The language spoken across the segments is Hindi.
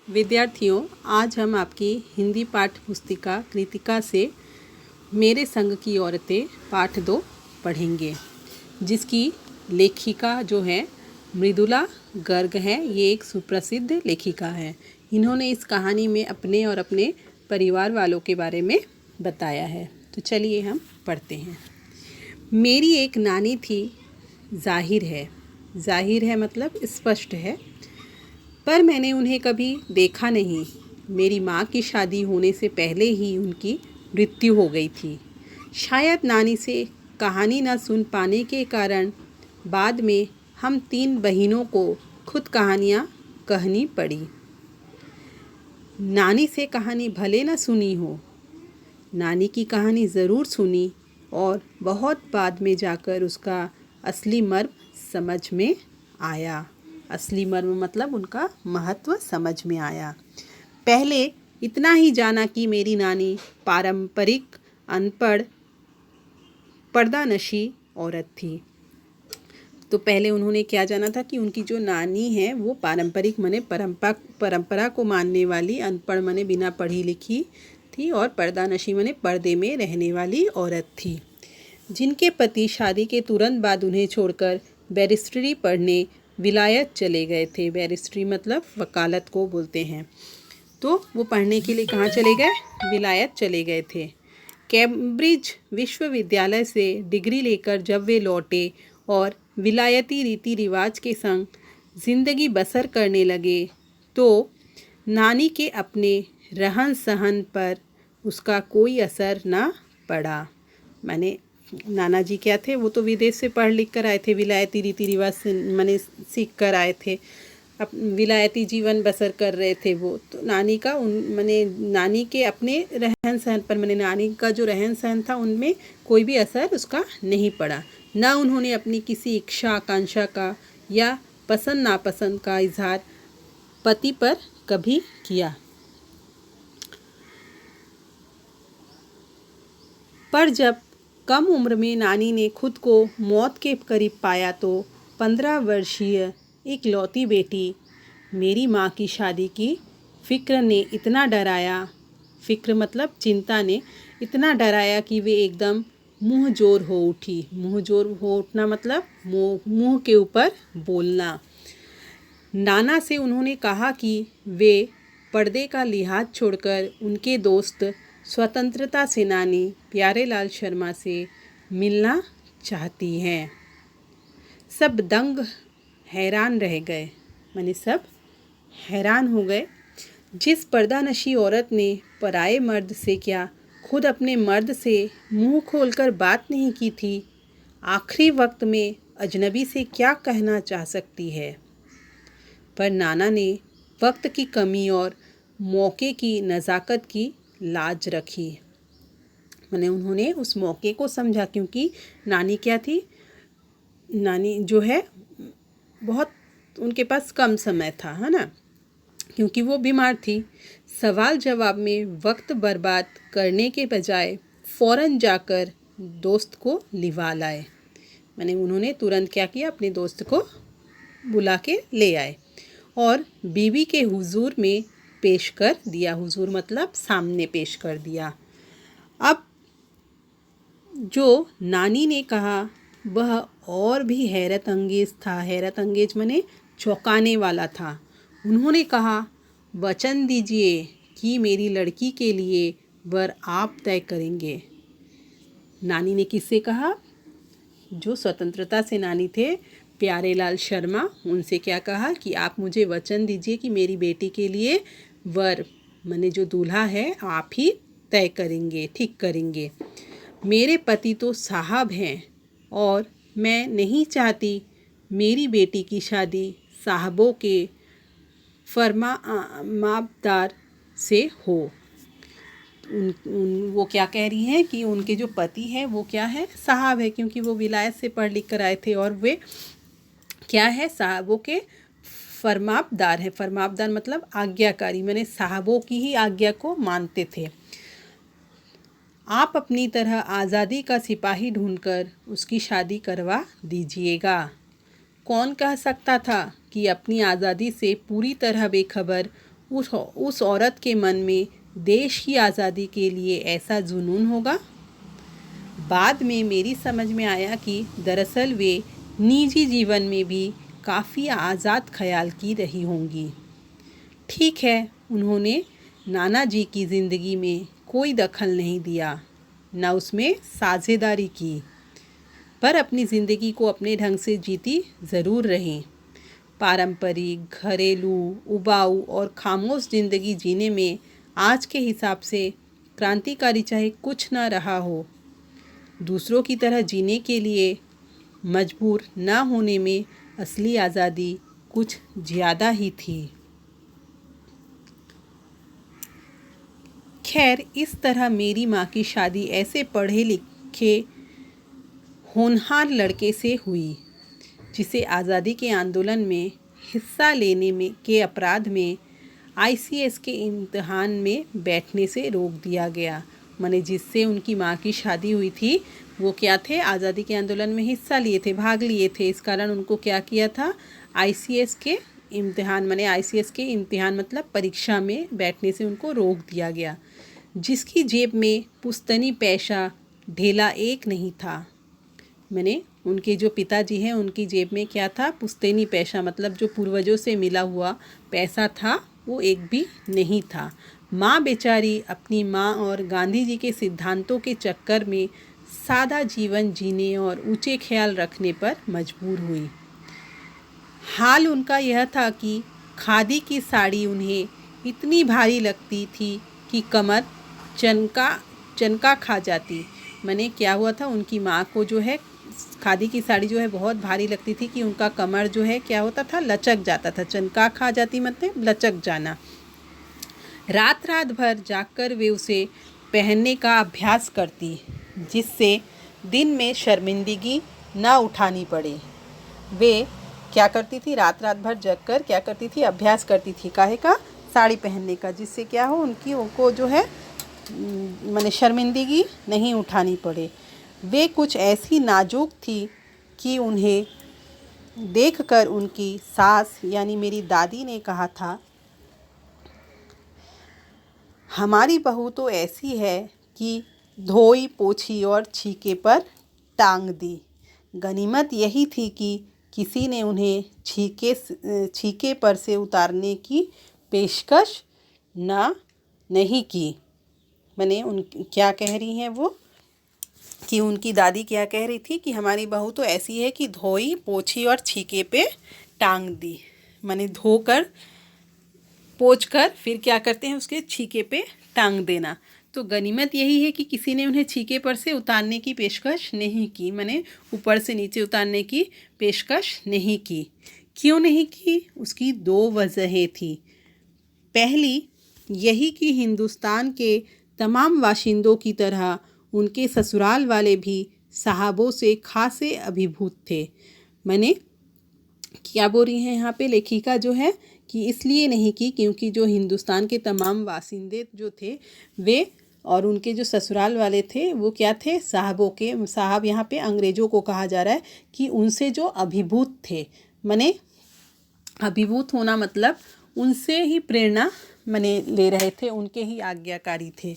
विद्यार्थियों, आज हम आपकी हिंदी पाठ पुस्तिका कृतिका से मेरे संग की औरतें पाठ 2 पढ़ेंगे, जिसकी लेखिका जो है मृदुला गर्ग है। ये एक सुप्रसिद्ध लेखिका है। इन्होंने इस कहानी में अपने और अपने परिवार वालों के बारे में बताया है। तो चलिए हम पढ़ते हैं। मेरी एक नानी थी, जाहिर है मतलब स्पष्ट है, पर मैंने उन्हें कभी देखा नहीं। मेरी माँ की शादी होने से पहले ही उनकी मृत्यु हो गई थी। शायद नानी से कहानी न सुन पाने के कारण बाद में हम 3 बहनों को खुद कहानियाँ कहनी पड़ी। नानी से कहानी भले न सुनी हो, नानी की कहानी ज़रूर सुनी और बहुत बाद में जाकर उसका असली मर्म समझ में आया। असली मर्म मतलब उनका महत्व समझ में आया। पहले इतना ही जाना कि मेरी नानी पारंपरिक अनपढ़ पर्दानशी औरत थी। तो पहले उन्होंने क्या जाना था कि उनकी जो नानी है वो पारंपरिक माने परंपरा को मानने वाली, अनपढ़ माने बिना पढ़ी लिखी थी, और पर्दानशी माने पर्दे में रहने वाली औरत थी, जिनके पति शादी के तुरंत बाद उन्हें छोड़कर बैरिस्ट्री पढ़ने विलायत चले गए थे। बैरिस्ट्री मतलब वकालत को बोलते हैं। तो वो पढ़ने के लिए कहाँ चले गए? विलायत चले गए थे। कैम्ब्रिज विश्वविद्यालय से डिग्री लेकर जब वे लौटे और विलायती रीति रिवाज के संग ज़िंदगी बसर करने लगे, तो नानी के अपने रहन सहन पर उसका कोई असर न पड़ा। माने नाना जी क्या थे, वो तो विदेश से पढ़ लिख कर आए थे, विलायती रीति रिवाज से माने सीख कर आए थे, अब विलायती जीवन बसर कर रहे थे वो। तो नानी का नानी के अपने रहन सहन पर माने नानी का जो रहन सहन था उनमें कोई भी असर उसका नहीं पड़ा। ना उन्होंने अपनी किसी इच्छा आकांक्षा का या पसंद नापसंद का इजहार पति पर कभी किया। पर जब कम उम्र में नानी ने खुद को मौत के करीब पाया, तो 15 वर्षीय इकलौती बेटी मेरी माँ की शादी की फिक्र ने इतना डराया, फिक्र मतलब चिंता ने इतना डराया कि वे एकदम मुँह जोर हो उठी। मुँह जोर हो उठना मतलब मुँह के ऊपर बोलना। नाना से उन्होंने कहा कि वे पर्दे का लिहाज छोड़कर उनके दोस्त स्वतंत्रता सेनानी प्यारेलाल शर्मा से मिलना चाहती हैं। सब दंग हैरान रह गए, माने सब हैरान हो गए। जिस पर्दानशी औरत ने पराए मर्द से क्या खुद अपने मर्द से मुंह खोलकर बात नहीं की थी, आखिरी वक्त में अजनबी से क्या कहना चाह सकती है। पर नाना ने वक्त की कमी और मौके की नज़ाकत की लाज रखी। मैंने उन्होंने उस मौके को समझा, क्योंकि नानी क्या थी, नानी जो है बहुत उनके पास कम समय था, है ना, क्योंकि वो बीमार थी। सवाल जवाब में वक्त बर्बाद करने के बजाय फ़ौरन जाकर दोस्त को लिवा लाए। मैंने उन्होंने तुरंत क्या किया, अपने दोस्त को बुला के ले आए और बीवी के हुजूर में पेश कर दिया। हुजूर मतलब सामने पेश कर दिया। अब जो नानी ने कहा वह और भी हैरत अंगेज़ था। हैरत अंगेज माने चौंकाने वाला था। उन्होंने कहा, वचन दीजिए कि मेरी लड़की के लिए वर आप तय करेंगे। नानी ने किससे कहा? जो स्वतंत्रता सेनानी थे प्यारेलाल शर्मा, उनसे क्या कहा कि आप मुझे वचन दीजिए कि मेरी बेटी के लिए वर माने जो दूल्हा है आप ही तय करेंगे, ठीक करेंगे। मेरे पति तो साहब हैं और मैं नहीं चाहती मेरी बेटी की शादी साहबों के फरमाबदार से हो। वो क्या कह रही हैं कि उनके जो पति है वो क्या है, साहब है, क्योंकि वो विलायत से पढ़ लिख कर आए थे और वे क्या है, साहबों के फरमाबदार है। फरमाबदार मतलब आज्ञाकारी, मैंने साहबों की ही आज्ञा को मानते थे। आप अपनी तरह आज़ादी का सिपाही ढूंढकर उसकी शादी करवा दीजिएगा। कौन कह सकता था कि अपनी आज़ादी से पूरी तरह बेखबर उस औरत के मन में देश की आज़ादी के लिए ऐसा जुनून होगा? बाद में मेरी समझ में आया कि दरअसल वे निजी जीवन में भी काफ़ी आज़ाद ख्याल की रही होंगी। ठीक है, उन्होंने नाना जी की ज़िंदगी में कोई दखल नहीं दिया, न उसमें साझेदारी की, पर अपनी ज़िंदगी को अपने ढंग से जीती ज़रूर रहीं। पारंपरिक, घरेलू, उबाऊ और खामोश ज़िंदगी जीने में आज के हिसाब से क्रांतिकारी चाहे कुछ ना रहा हो, दूसरों की तरह जीने के लिए मजबूर न होने में असली आज़ादी कुछ ज़्यादा ही थी। खैर, इस तरह मेरी माँ की शादी ऐसे पढ़े लिखे होनहार लड़के से हुई जिसे आज़ादी के आंदोलन में हिस्सा लेने में के अपराध में आईसीएस के इम्तिहान में बैठने से रोक दिया गया। माने जिससे उनकी माँ की शादी हुई थी वो क्या थे, आज़ादी के आंदोलन में हिस्सा लिए थे, भाग लिए थे। इस कारण उनको क्या किया था, आईसीएस के इम्तिहान, माने आईसीएस के इम्तिहान मतलब परीक्षा में बैठने से उनको रोक दिया गया। जिसकी जेब में पुश्तनी पैसा ढेला एक नहीं था। मैंने उनके जो पिताजी हैं उनकी जेब में क्या था, पुश्तैनी पैसा मतलब जो पूर्वजों से मिला हुआ पैसा था वो एक भी नहीं था। माँ बेचारी अपनी माँ और गांधी जी के सिद्धांतों के चक्कर में सादा जीवन जीने और ऊंचे ख्याल रखने पर मजबूर हुई। हाल उनका यह था कि खादी की साड़ी उन्हें इतनी भारी लगती थी कि कमर चनका खा जाती। मैंने क्या हुआ था, उनकी माँ को जो है खादी की साड़ी जो है बहुत भारी लगती थी कि उनका कमर जो है क्या होता था, लचक जाता था। चनका खा जाती मतलब लचक जाना। रात रात भर जागकर वे उसे पहनने का अभ्यास करती जिससे दिन में शर्मिंदगी न उठानी पड़े। वे क्या करती थी, रात रात भर जगकर क्या करती थी, अभ्यास करती थी काहे का, साड़ी पहनने का, जिससे क्या हो उनको जो है माने शर्मिंदगी नहीं उठानी पड़े। वे कुछ ऐसी नाजुक थी कि उन्हें देखकर उनकी सास यानी मेरी दादी ने कहा था, हमारी बहू तो ऐसी है कि धोई पोछी और छीके पर टांग दी। गनीमत यही थी कि किसी ने उन्हें छीके पर से उतारने की पेशकश नहीं की। मैंने क्या कह रही हैं वो, कि उनकी दादी क्या कह रही थी कि हमारी बहू तो ऐसी है कि धोई पोछी और छीके पे टांग दी। मैंने धोकर पोंछकर फिर क्या करते हैं, उसके छीके पे टांग देना। तो गनीमत यही है कि किसी ने उन्हें छीके पर से उतारने की पेशकश नहीं की, मैंने ऊपर से नीचे उतारने की पेशकश नहीं की। क्यों नहीं की, उसकी दो वजहें थी। पहली यही कि हिंदुस्तान के तमाम वाशिंदों की तरह उनके ससुराल वाले भी साहबों से खासे अभिभूत थे। मैंने क्या बोल रही हैं यहाँ पे लेखिका जो है, कि इसलिए नहीं की क्योंकि जो हिंदुस्तान के तमाम वासिंदे जो थे वे और उनके जो ससुराल वाले थे वो क्या थे, साहबों के, साहब यहाँ पे अंग्रेज़ों को कहा जा रहा है, कि उनसे जो अभिभूत थे। मैंने अभिभूत होना मतलब उनसे ही प्रेरणा मैंने ले रहे थे, उनके ही आज्ञाकारी थे।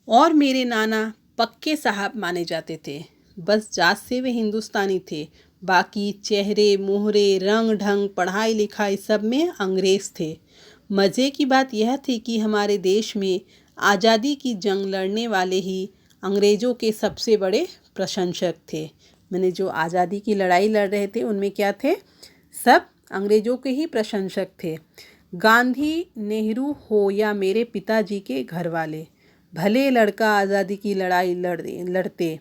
और मेरे नाना पक्के साहब माने जाते थे। बस जात से वे हिंदुस्तानी थे, बाकी चेहरे मोहरे रंग ढंग पढ़ाई लिखाई सब में अंग्रेज़ थे। मज़े की बात यह थी कि हमारे देश में आज़ादी की जंग लड़ने वाले ही अंग्रेज़ों के सबसे बड़े प्रशंसक थे। मैंने जो आज़ादी की लड़ाई लड़ रहे थे उनमें क्या थे, सब अंग्रेज़ों के ही प्रशंसक थे। गांधी नेहरू हो या मेरे पिताजी के घर वाले, भले लड़का आज़ादी की लड़ाई लड़ते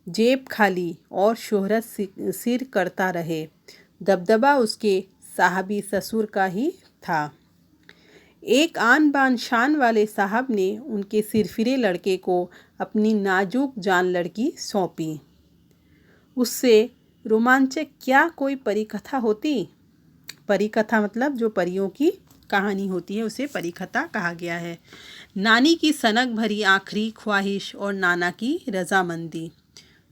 जेब खाली और शोहरत सिर करता रहे, दबदबा उसके साहबी ससुर का ही था। एक आन बान शान वाले साहब ने उनके सिरफिरे लड़के को अपनी नाजुक जान लड़की सौंपी। उससे रोमांचक क्या कोई परिकथा होती। परिकथा मतलब जो परियों की कहानी होती है उसे परिकथा कहा गया है। नानी की सनक भरी आखिरी ख्वाहिश और नाना की रजामंदी,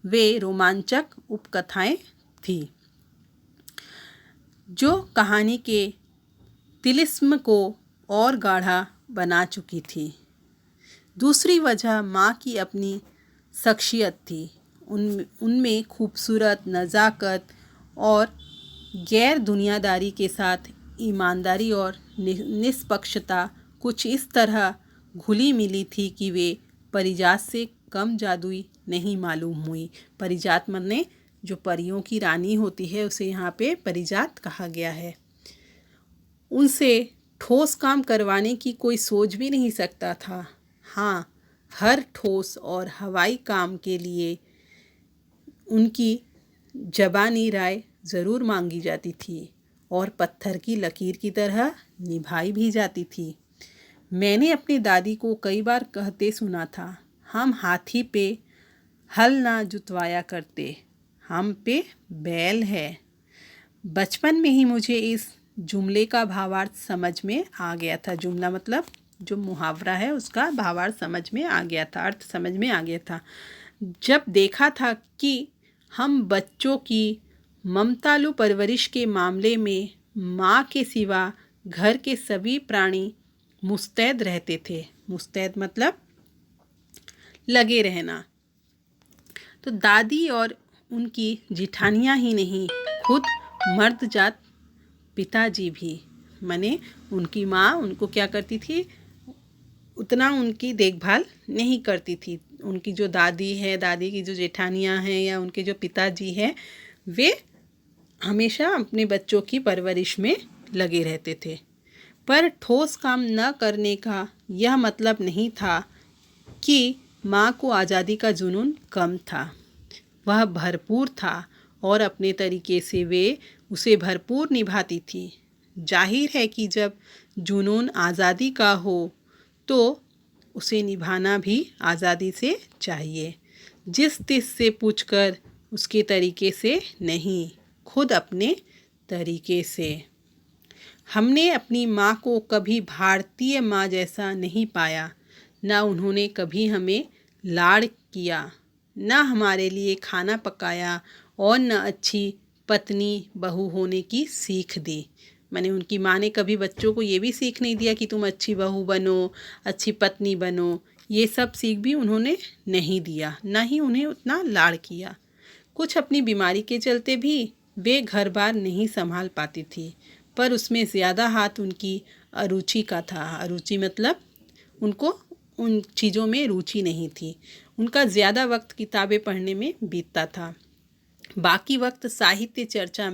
वे रोमांचक उपकथाएं थी जो कहानी के तिलिस्म को और गाढ़ा बना चुकी थी। दूसरी वजह माँ की अपनी शख्सियत थी। उनमें खूबसूरत, नज़ाकत और गैर दुनियादारी के साथ ईमानदारी और निष्पक्षता कुछ इस तरह घुली मिली थी कि वे परिजात से कम जादुई नहीं मालूम हुई। परिजात माने जो परियों की रानी होती है, उसे यहाँ पे परिजात कहा गया है। उनसे ठोस काम करवाने की कोई सोच भी नहीं सकता था। हाँ, हर ठोस और हवाई काम के लिए उनकी ज़बानी राय ज़रूर मांगी जाती थी और पत्थर की लकीर की तरह निभाई भी जाती थी। मैंने अपनी दादी को कई बार कहते सुना था, हम हाथी पे हल ना जुतवाया करते, हम पे बैल है। बचपन में ही मुझे इस जुमले का भावार्थ समझ में आ गया था। जुमला मतलब जो मुहावरा है उसका भावार्थ समझ में आ गया था, अर्थ समझ में आ गया था। जब देखा था कि हम बच्चों की ममतालु परवरिश के मामले में माँ के सिवा घर के सभी प्राणी मुस्तैद रहते थे। मुस्तैद मतलब लगे रहना। तो दादी और उनकी जिठानियाँ ही नहीं, खुद मर्दजात पिताजी भी, माने उनकी माँ उनको क्या करती थी, उतना उनकी देखभाल नहीं करती थी। उनकी जो दादी है, दादी की जो जेठानियाँ हैं या उनके जो पिताजी हैं, वे हमेशा अपने बच्चों की परवरिश में लगे रहते थे। पर ठोस काम न करने का यह मतलब नहीं था कि माँ को आज़ादी का जुनून कम था। वह भरपूर था और अपने तरीके से वे उसे भरपूर निभाती थी। जाहिर है कि जब जुनून आज़ादी का हो तो उसे निभाना भी आज़ादी से चाहिए। जिस तिस से पूछकर उसके तरीके से नहीं, खुद अपने तरीके से। हमने अपनी माँ को कभी भारतीय माँ जैसा नहीं पाया। न उन्होंने कभी हमें लाड़ किया, न हमारे लिए खाना पकाया और न अच्छी पत्नी बहू होने की सीख दी। मैंने उनकी माँ ने कभी बच्चों को ये भी सीख नहीं दिया कि तुम अच्छी बहू बनो, अच्छी पत्नी बनो। ये सब सीख भी उन्होंने नहीं दिया, न ही उन्हें उतना लाड़ किया। कुछ अपनी बीमारी के चलते भी वे घर बार नहीं संभाल पाती थी, पर उसमें ज़्यादा हाथ उनकी अरुचि का था। अरुचि मतलब उनको उन चीज़ों में रुचि नहीं थी। उनका ज़्यादा वक्त किताबें पढ़ने में बीतता था, बाकी वक्त साहित्य चर्चा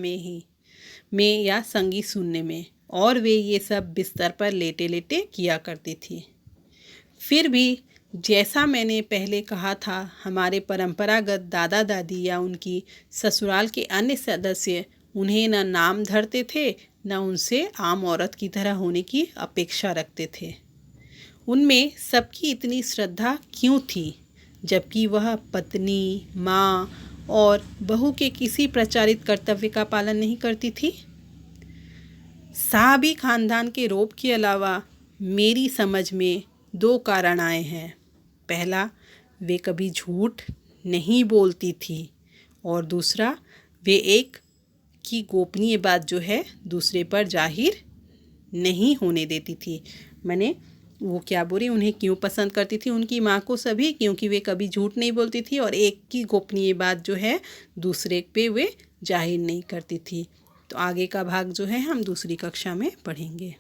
में या संगीत सुनने में, और वे ये सब बिस्तर पर लेटे लेटे किया करती थी। फिर भी जैसा मैंने पहले कहा था, हमारे परंपरागत दादा दादी या उनकी ससुराल के अन्य सदस्य उन्हें न नाम धरते थे, न उनसे आम औरत की तरह होने की अपेक्षा रखते थे। उनमें सबकी इतनी श्रद्धा क्यों थी, जबकि वह पत्नी, माँ और बहू के किसी प्रचारित कर्तव्य का पालन नहीं करती थी? साहबी खानदान के रोब के अलावा मेरी समझ में दो कारण आए हैं। पहला, वे कभी झूठ नहीं बोलती थी, और दूसरा, वे एक की गोपनीय बात जो है दूसरे पर जाहिर नहीं होने देती थी। मैंने वो क्या बोली, उन्हें क्यों पसंद करती थी उनकी माँ को सभी, क्योंकि वे कभी झूठ नहीं बोलती थी और एक की गोपनीय बात जो है दूसरे पे वे जाहिर नहीं करती थी। तो आगे का भाग जो है हम दूसरी कक्षा में पढ़ेंगे।